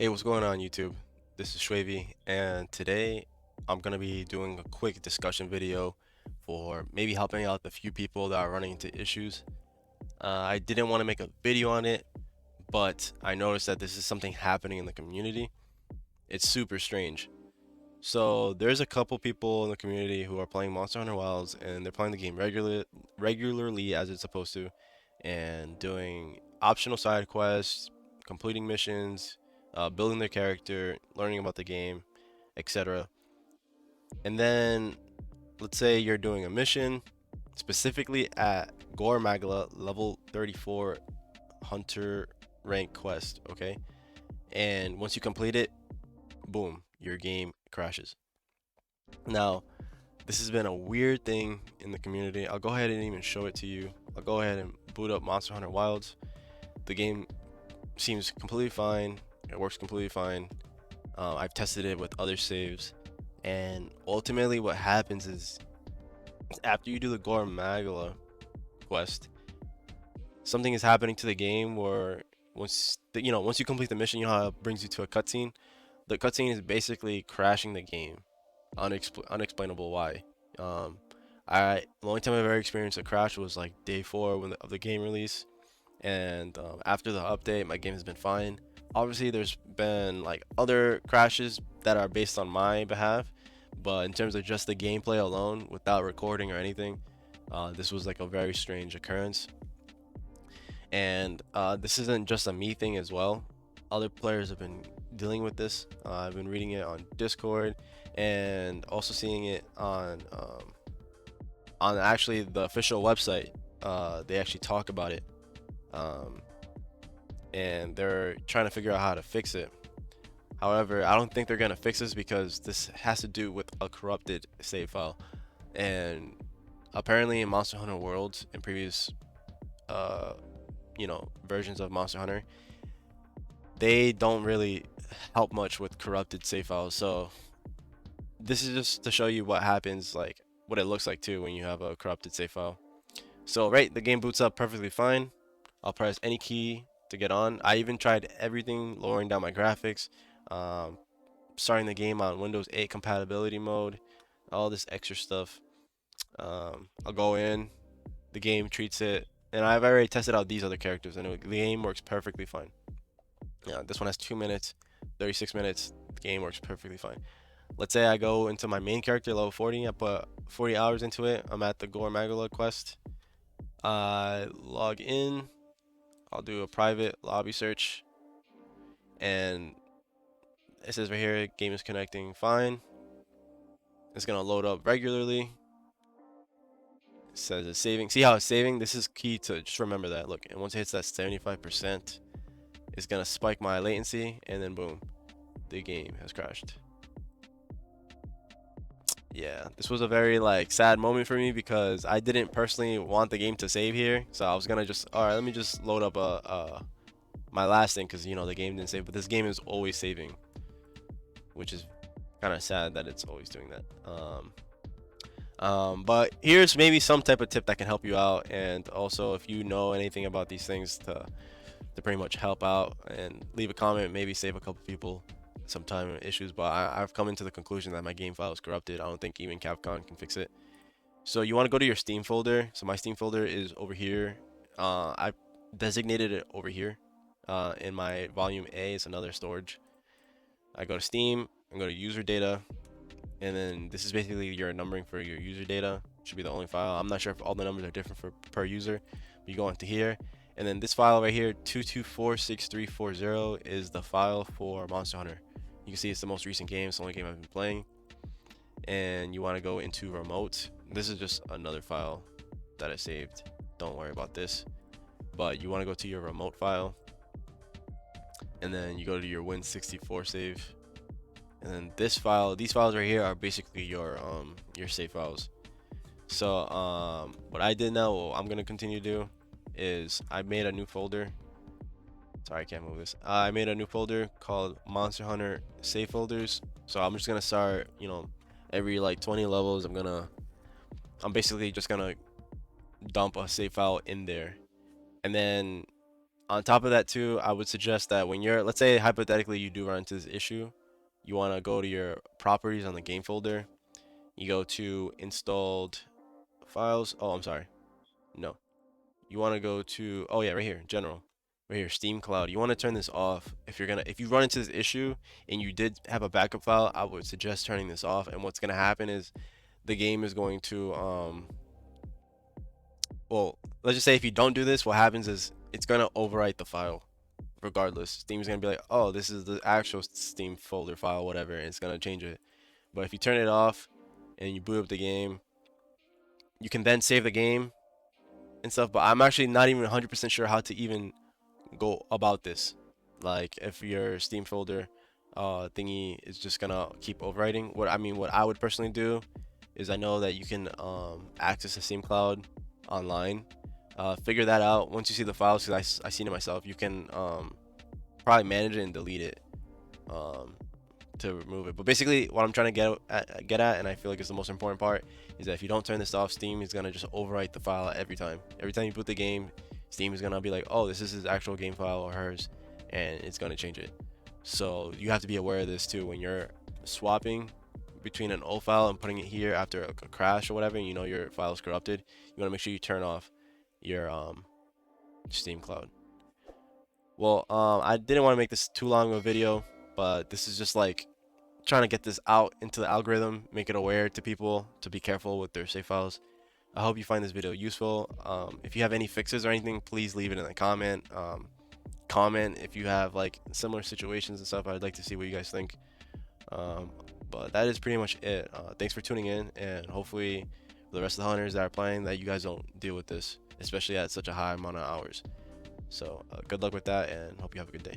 Hey, what's going on YouTube? This is Savy, and today I'm gonna be doing a quick discussion video for maybe helping out the few people that are running into issues. I didn't want to make a video on it, but I noticed that this is something happening in the community. It's super strange. So there's a couple people in the community who are playing Monster Hunter Wilds, and they're playing the game regularly as it's supposed to, and doing optional side quests, completing missions, building their character, learning about the game, etc. And then let's say you're doing a mission specifically at Gore Magla level 34 Hunter rank quest, okay? And once you complete it, boom, your game crashes. Now, this has been a weird thing in the community. I'll go ahead and even show it to you. I'll go ahead and boot up Monster Hunter Wilds. The game seems completely fine. It works completely fine. I've tested it with other saves, and ultimately what happens is after you do the Gore Magala quest, something is happening to the game where once you complete the mission, you know how it brings you to a cutscene. The cutscene is basically crashing the game. Unexplainable why. Um, the only time I've ever experienced a crash was like day 4 of the game release, and after the update, my game has been fine. Obviously, there's been like other crashes that are based on my behalf, but in terms of just the gameplay alone, without recording or anything, this was like a very strange occurrence. And this isn't just a me thing as well. Other players have been dealing with this. I've been reading it on Discord and also seeing it on actually the official website. They actually talk about it, um, and they're trying to figure out how to fix it. However, I don't think they're gonna fix this because this has to do with a corrupted save file, and apparently in Monster Hunter Worlds and previous uh, versions of Monster Hunter, they don't really help much with corrupted save files. So this is just to show you what happens, like what it looks like too when you have a corrupted save file. So right, the game boots up perfectly fine. I'll press any key to get on. I even tried everything, lowering down my graphics, um, starting the game on Windows 8 compatibility mode, all this extra stuff. I'll go in, the game treats it, and I've already tested out these other characters, and the game works perfectly fine. Yeah, this one has 2 minutes, 36 minutes. The game works perfectly fine. Let's say I go into my main character, level 40. I put 40 hours into it. I'm at the Gore Magala quest. I log in. I'll do a private lobby search, and it says right here, game is connecting fine. It's gonna load up regularly. It says it's saving. See how it's saving? This is key to just remember that. Look, and once it hits that 75%, it's gonna spike my latency, and then boom, the game has crashed. Yeah, this was a very like sad moment for me because I didn't personally want the game to save here, so I was gonna just, all right, let me just load up my last thing because the game didn't save, but this game is always saving, which is kind of sad that it's always doing that. But here's maybe some type of tip that can help you out, and also if you know anything about these things to pretty much help out and leave a comment, maybe save a couple people some time issues. But I've come into the conclusion that my game file is corrupted. I don't think even Capcom can fix it. So you want to go to your Steam folder. So my Steam folder is over here. I designated it over here. In my volume A, it's another storage. I go to Steam and go to user data, and then this is basically your numbering for your user data. Should be the only file. I'm not sure if all the numbers are different for per user. But you go into here, and then this file right here, 2246340, is the file for Monster Hunter. You can see it's the most recent game. It's the only game I've been playing. And you want to go into remote. This is just another file that I saved. Don't worry about this. But you want to go to your remote file, and then you go to your Win64 save. And then this file, these files right here are basically your save files. So what I did now, what I'm gonna continue to do is I made a new folder. Sorry, I can't move this. I made a new folder called Monster Hunter Save Folders. So I'm just gonna start, every like 20 levels, I'm basically just gonna dump a save file in there, and then On top of that too, I would suggest that when you're, let's say hypothetically you do run into this issue, you want to go to your properties on the game folder. You go to installed files. Oh, I'm sorry. No. You want to go to, oh yeah, right here, general. Right here, Steam Cloud. You want to turn this off. If you run into this issue and you did have a backup file, I would suggest turning this off. And what's going to happen is the game is going to well, let's just say if you don't do this, what happens is it's gonna overwrite the file regardless. Steam's gonna be like, oh, this is the actual Steam folder file, whatever, and it's gonna change it. But if you turn it off and you boot up the game, you can then save the game and stuff. But I'm actually not even 100% sure how to even go about this. Like if your Steam folder thingy is just gonna keep overwriting. What I would personally do is I know that you can access the Steam Cloud online. Figure that out once you see the files, because I seen it myself. You can probably manage it and delete it to remove it. But basically, what I'm trying to get at, and I feel like it's the most important part, is that if you don't turn this off, Steam is gonna just overwrite the file every time. Every time you boot the game, Steam is gonna be like, oh, this is his actual game file or hers, and it's gonna change it. So you have to be aware of this too when you're swapping between an old file and putting it here after a crash or whatever, and you know your file is corrupted. You want to make sure you turn off your Steam Cloud. Well, I didn't want to make this too long of a video, but this is just like trying to get this out into the algorithm, make it aware to people to be careful with their save files. I hope you find this video useful. If you have any fixes or anything, please leave it in the comment. Comment if you have like similar situations and stuff. I'd like to see what you guys think. But that is pretty much it. Thanks for tuning in, and hopefully for the rest of the hunters that are playing, that you guys don't deal with this, especially at such a high amount of hours. So good luck with that, and hope you have a good day.